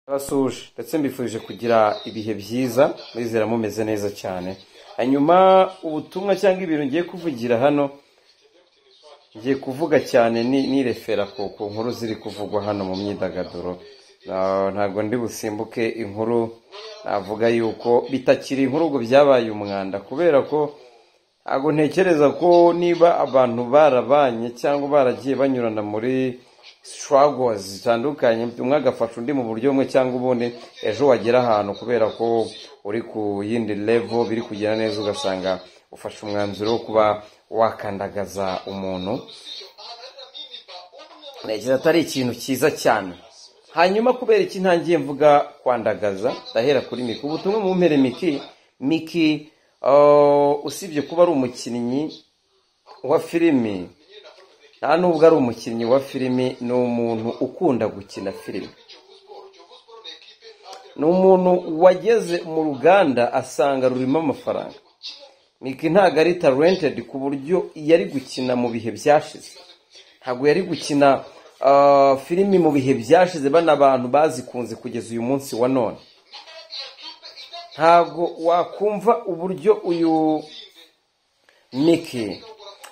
Abasuje ndetse mbifuje kugira ibihe byiza mwizera mumeze neza cyane. Hanyuma ubutumwa cyangwa ibintu ngiye kuvugira hano ngiye kuvuga cyane ni refera ku nkuru ziri kuvugwa hano mu myidagaduro. Ntago ndi busimbuke inkuru navuga yuko bitakiri inkuru ubwo byabaye umwanda, kubera ko ntago ntekereza ko niba abantu barabanye cyangwa baragiye banyurana muri struggles zitandukanye, umwe agafasha undi mu buryo bumwe cyangwa ubundi, ejo wagera ahantu kubera ko uri ku yindi level biri kugera neza ugasanga ufashe umwanzuro wo kuba wakandagaza umuntu. Ntekereza atari ikintu cyiza cyane. Hanyuma kubera iki ntangiye mvuga kwandagaza, ndahera kuri Miki. Ubutumwa mu mpere Miki usibye kuba ari umukinnyi wa filimi, nta nubwo ari umukinnyi wa filimi, ni umuntu ukunda gukina filimi. Ni umuntu wageze mu ruganda asanga rurimo amafaranga. Miki ntabwo ari talented ku buryo yari gukina mu bihe byashize. Ntabwo yari gukina filimi mu bihe byashize bana abantu bazikunze kugeza uyu munsi wa none. Ntabwo wakumva uburyo uyu Miki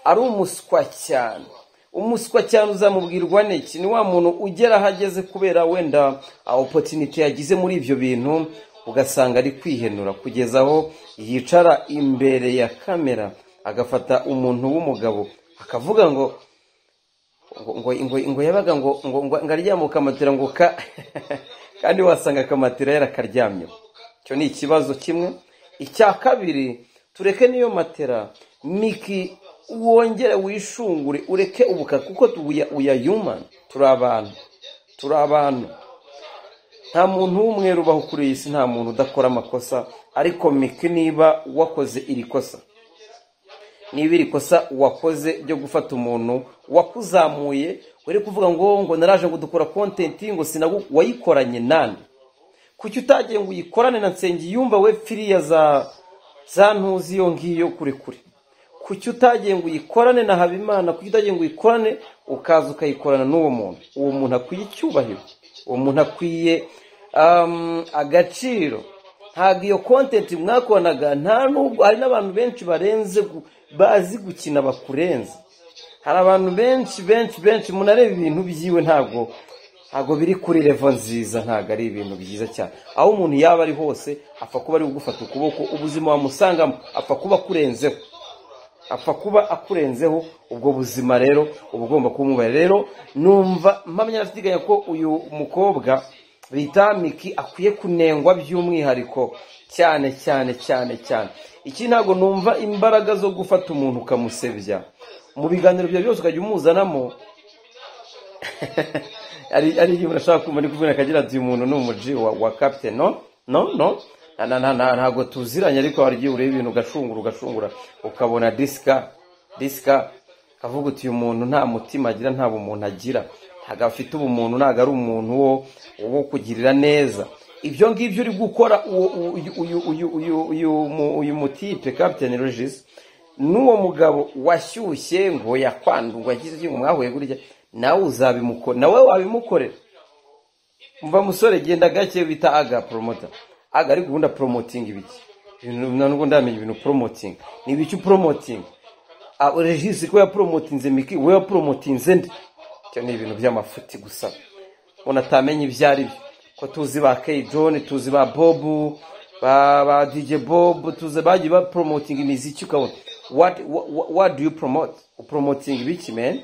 ari umuswa cyane. Umuswa cyane uzamubwirwa n'iki? Ni wa muntu ugera ahageze kubera wenda opportunity yagize muri ibyo bintu, ugasanga ari kwihenura kugeza aho yicara imbere ya kamera agafata umuntu w'umugabo akavuga ngo yabaga ngo aryama kamatera ngo kandi wasanga kamatera yarakaryamye. Cyo ni ikibazo kimwe. Icya kabiri, tureke niyo matera Miki wongere wishungure ureke ubuka, kuko uya human, turi abantu. Nta muntu w'umwe rubaho kuri iyi si, nta muntu udakora amakosa. Ariko Miki, niba wakoze iri kosa, niba iri kosa wakoze ryo gufata umuntu wakuzamuye, wari kuvuga ngo naraje ngo dukora content, ngo sinagu wayikoranye nande? Kuki utagiye ngo uyikorane na Nsengiyumva we firiya za ntuzi yo ngiyo kure? Kuki utagiye ngo uyikorane na Habimana? Kuki utagiye ngo uyikorane ukaza ukayikorana n'uwo muntu? Uwo muntu akwiye icyubahiro, uwo muntu akwiye agaciro. Ntabwo iyo content mwakonaga, nta nubwo hari n'abantu benshi barenze bazi gukina bakurenze. Hari abantu benshi munareba ibintu byiwe, ntabwo biri kuri level nziza, ntabwo ari ibintu byiza cyane. Aho umuntu yaba ari hose apfa kuba ari gufata ukuboko, ubuzima wamusangamo apfa kuba akurenzeho. Ubwo buzima rero uba ugomba kumubara. Rero numva mpamya nasiganya ko uyu mukobwa bita Miki akwiye kunengwa by'umwihariko cyane. Iki ntabwo numva imbaraga zo gufata umuntu ukamusebya mu biganiro byawe byose ukajya umuzanamo. ari igihe urashaka kumva kuvuga akagira ati uyu muntu ni umuji wa captain. No ntabwo tuziranye, ariko hari igihe ureba ibintu ugashungura ukabona diska kavuga uti uyu muntu nta mutima agira, nta bumuntu agira, ntabwo afite ubumuntu, ntabwo ari umuntu wo kugirira neza. Ibyo ngibyo uri gukora uyu mutipe Captain Regis n'uwo mugabo washyushye ngo yakwandurwa agize ngo mwahuye gurya, nawe uzabimukora, nawe wabimukorera. Mva musore, genda gake bita aga promoter. Aga ari gukunda promoting ibiki nubwo ndamenye ibintu promoting ni ibiki promoting. Regis ko ya promotinze Miki, we ya promotinze ndi, cyo ni ibintu by'amafuti gusa unatamenye ibyari byo. Ko tuzi ba K John, tuzi ba Bob, ba DJ Bob, tuzi baji ba promoting imiziki. Ukabona what do you promote? Promoting ibiki man?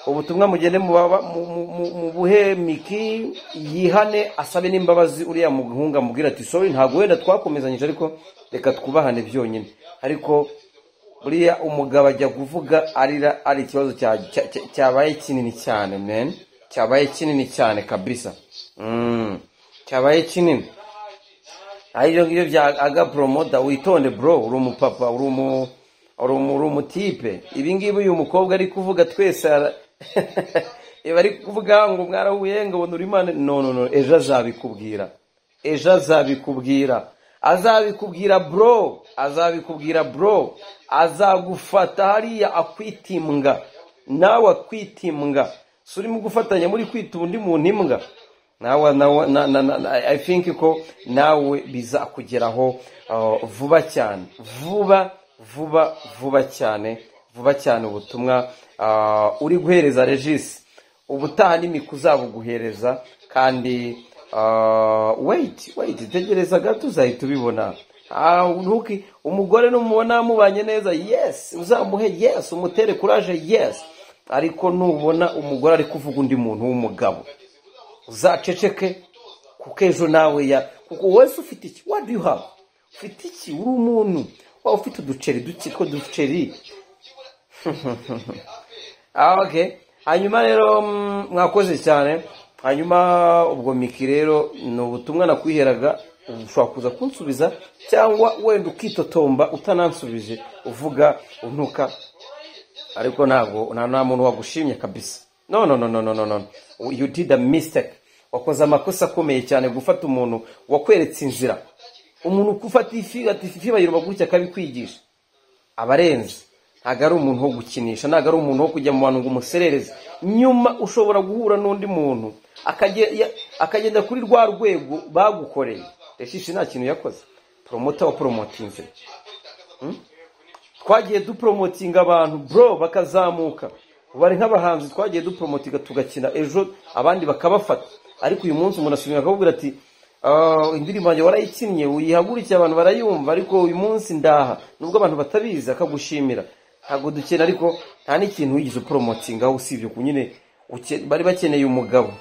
Ubutumwa mugende mu buhe Miki yihane, asabe n'imbabazi uriya muhunga, mubwira ati sorry, ntago wenda twakomezanyije, ariko reka twubahane byonyine. Ariko buriya umugabo ajya kuvuga ari ikibazo cyabaye kinini cyane man, cyabaye kinini cyane kabisa. Cyabaye kinini. Ayo ngibyo bya aga promoter, witonde bro, uri umupapa, uri umutipe. Ibi ngibi uyu mukobwa ari kuvuga twese bari kuvuga ngo mwarahuye ngo ubona Imana. No, ejo azabikubwira bro, azagufata hariya akwitimbwa, nawe akwitimbwa. Suri mu gufatanya muri kwita undi muntu imbwa. I think ko nawe bizakugeraho vuba cyane, vuba cyane ubutumwa uri guhereza Regis, ubutaha n'imiku uzabuguhereza, kandi wait tegereza gato uzahita ubibona. Umugore numubona mubanye neza, yes uzamuhe, yes umutere courage, yes, ariko nubona umugore ari kuvuga undi muntu w'umugabo uzaceceke, kuko ejo nawe kuko wese ufite iki, what do you have, ufite iki, uri umuntu waba ufite uduceri duceri. Okay, hanyuma rero mwakoze cyane. Hanyuma ubwo Miki rero no butumwa nakwiheraga, ushobora kuza kunsubiza cyangwa wenda ukitotomba utanansubije uvuga untuka, ariko ntabwo nta muntu wagushimye kabisa. No, you did a mistake. Wakoze amakosa akomeye cyane gufata umuntu wakweretse inzira, umuntu kufata ifi bayirwa gutya akabikwigisha, abarenze. Ntago ari umuntu wo gukinisha, ntago ari umuntu wo kujya mu bantu ngo umuserereze. Nyuma ushobora guhura n'undi muntu akagenda kuri rwa rwego bagukoreye. Reshishi nta kintu yakoze, promoter wa promotinze. Twagiye dupromotinga abantu bro bakazamuka, bari nk'abahanzi, twagiye dupromotinga tugakina, ejo abandi bakabafata. Ariko uyu munsi umuntu asubira akabwira ati indirimbo yanjye warayikinnye, uyihagurikiye abantu barayumva, ariko uyu munsi ndaha, nubwo abantu batabizi akagushimira. Ntago dukena, ariko nta n'ikintu wigize promotinga usibye kunyine bari bakeneye umugabo.